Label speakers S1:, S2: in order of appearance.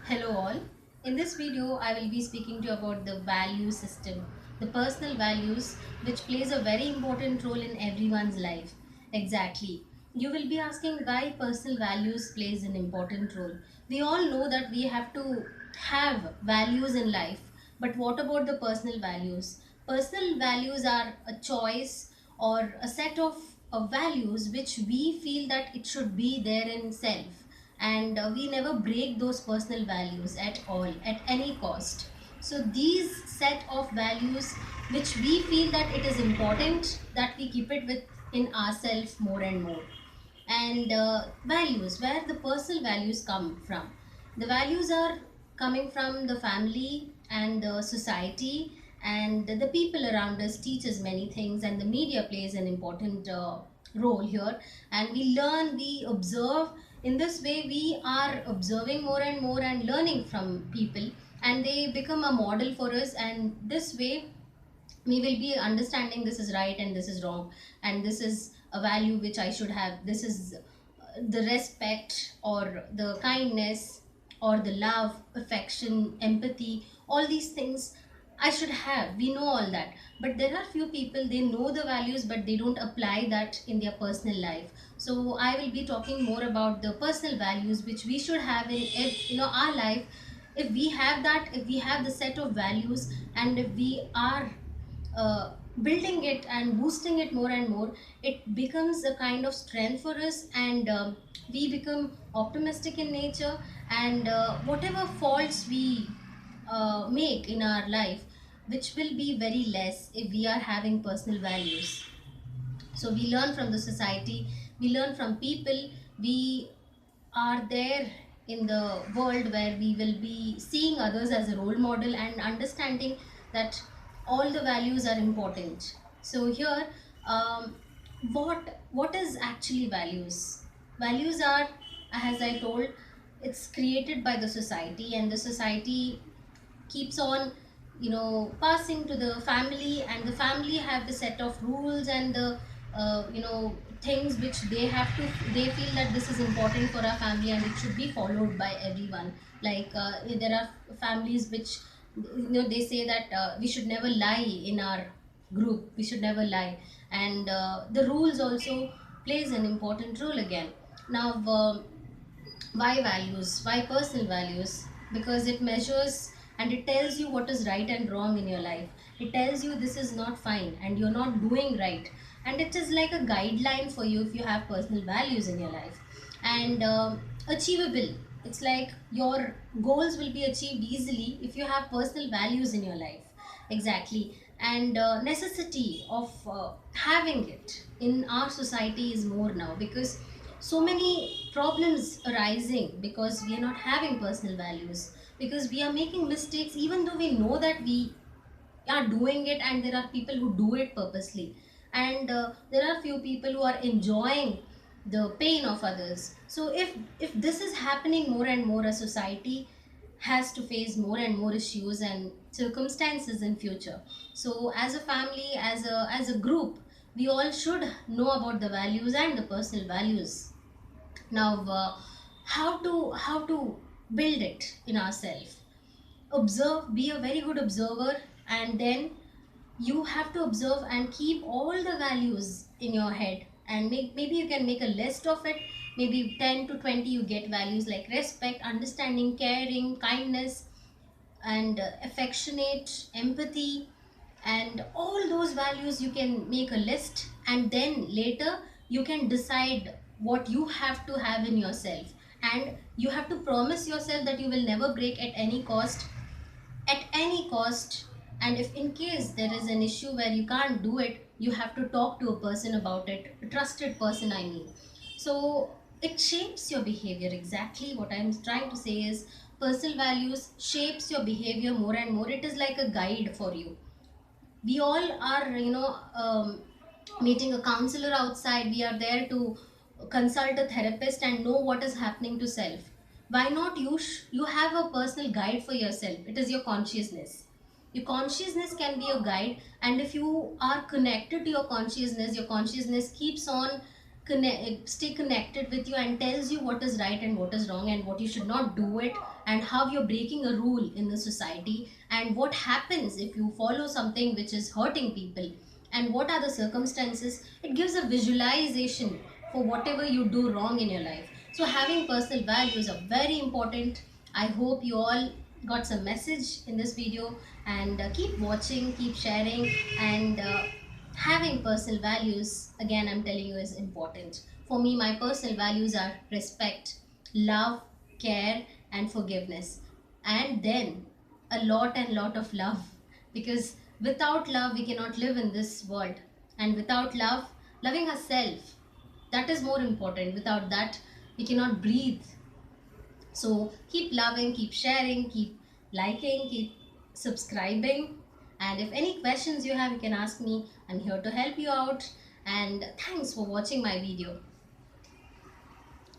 S1: Hello all. In this video, I will be speaking to you about the value system, the personal values which plays a very important role in everyone's life. Exactly. You will be asking why personal values plays an important role. We all know that we have to have values in life, but what about the personal values? Personal values are a choice or a set of values which we feel that it should be there in self, and we never break those personal values at all at any cost. So these set of values which we feel that it is important that we keep it within ourselves more and more. And values, where the personal values come from, the values are coming from the family and the society, and the people around us teach us many things, and the media plays an important role here. And we learn, we observe. In this way we are observing more and more and learning from people, and they become a model for us, and this way we will be understanding this is right and this is wrong, and this is a value which I should have, this is the respect or the kindness or the love, affection, empathy, all these things I should have. We know all that, but there are few people, they know the values but they don't apply that in their personal life. So I will be talking more about the personal values which we should have in our life. If we have that, if we have the set of values, and if we are building it and boosting it more and more, it becomes a kind of strength for us, and we become optimistic in nature. And whatever faults we make in our life, which will be very less if we are having personal values. So we learn from the society, we learn from people, we are there in the world where we will be seeing others as a role model and understanding that all the values are important. So here, um, what is actually values? Values are, as I told, it's created by the society, and the society keeps on passing to the family, and the family have the set of rules and the things which they feel that this is important for our family and it should be followed by everyone. Like there are families which they say that we should never lie in our group, we should never lie. And the rules also plays an important role again. Now why values, why personal values? Because it measures and it tells you what is right and wrong in your life. It tells you this is not fine and you're not doing right, and it is like a guideline for you if you have personal values in your life. And achievable, it's like your goals will be achieved easily if you have personal values in your life. Exactly. And necessity of having it in our society is more now, because so many problems arising because we are not having personal values, because we are making mistakes even though we know that we are doing it, and there are people who do it purposely, and there are few people who are enjoying the pain of others. So if this is happening more and more, a society has to face more and more issues and circumstances in future. So as a family, as a group, we all should know about the values and the personal values. Now how to build it in ourselves? Observe, be a very good observer, and then you have to observe and keep all the values in your head, and maybe you can make a list of it. Maybe 10 to 20 you get values like respect, understanding, caring, kindness, and affectionate, empathy, and all those values you can make a list, and then later you can decide what you have to have in yourself. And you have to promise yourself that you will never break at any cost, at any cost. And if in case there is an issue where you can't do it, you have to talk to a person about it, a trusted person, I mean. So it shapes your behavior. Exactly what I'm trying to say is personal values shapes your behavior more and more. It is like a guide for you. We all are meeting a counselor outside, we are there to consult a therapist and know what is happening to self. Why not you have a personal guide for yourself? It is your consciousness. Your consciousness can be a guide, and if you are connected to your consciousness keeps on stay connected with you and tells you what is right and what is wrong and what you should not do it, and how you're breaking a rule in the society, and what happens if you follow something which is hurting people, and what are the circumstances. It gives a visualization for whatever you do wrong in your life. So having personal values are very important. I hope you all got some message in this video, and keep watching, keep sharing, and having personal values, again I'm telling you, is important. For me, my personal values are respect, love, care, and forgiveness, and then a lot and lot of love, because without love we cannot live in this world, and without love, loving ourselves, that is more important. Without that, we cannot breathe. So keep loving, keep sharing, keep liking, keep subscribing. And if any questions you have, you can ask me. I'm here to help you out. And thanks for watching my video.